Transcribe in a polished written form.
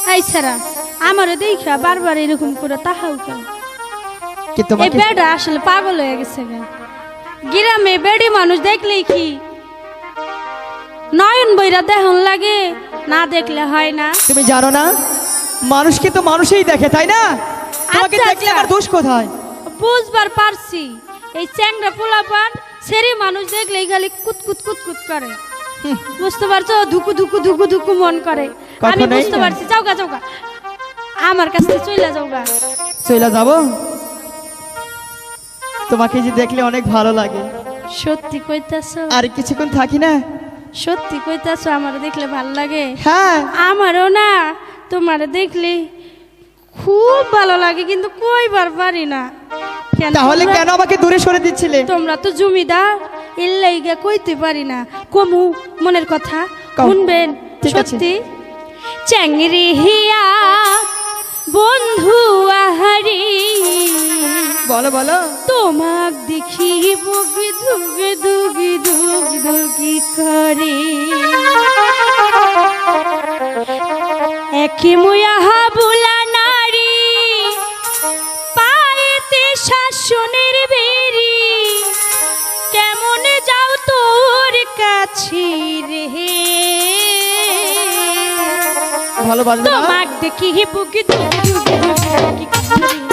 এই ছাড়া আমারে দেখা বারবার এরকম করে তাহাও কেন? কি এই তোমাকে বেড়া আসলে পাগল হয়ে গেছে কেন? গ্রামে বেড়ি মানুষ দেখলেই কি নয়ন বইরা দেহন লাগে, না দেখলে হয় না। তুমি জানো না মানুষকে তো মানুষই দেখে, তাই না? তোমাকে আচ্ছা, দেখলে আচ্ছা। আমার দোষ কোথায়? বুঝবার পারছি, এই চ্যাংড়া পোলাপান সেরি মানুষ দেখলেই খালি কুতকুত কুতকুত করে। বুঝতে পারছো? ধুকু ধুকু ধুকু ধুকু মন করে। আমি কখনোই বুঝতে না। পারছি। যাওগা যাওগা, আমার কাছে চইলা যাওগা। চলে যাবো? তোমাকে যে দেখলে অনেক ভালো লাগে। সত্যি কইতাছো? আর কিছুক্ষণ থাকি না? সত্যি কইতাছো আমার দেখলে ভাল লাগে? হ্যাঁ। আমারও না তোমার দেখলে খুব ভালো লাগে, কিন্তু কইবার পারি না। কেন তাহলে তোমরা- কেন আমাকে দূরে সরে দিচ্ছিলে? তোমরা তো জমিদার, এর লাইগা কইতে পারি না। কমু মনের কথা কও। শুনবেন? ঠিক আছে। সত্যি চ্যাংরি হিয়া বন্ধু আহারি, বলো বলো। তোমাক দেখি বুকে ধুকে ধুকি ধুক ধুকি করে, একে মুয়া হাবুলা নারী পায়েতে শাসনের বেরি, কেমন যাও তোর কাছে রে, ভালো বাজবে না? তোমাক দেখি বুকে ধুকে ধুকি ধুকি করে।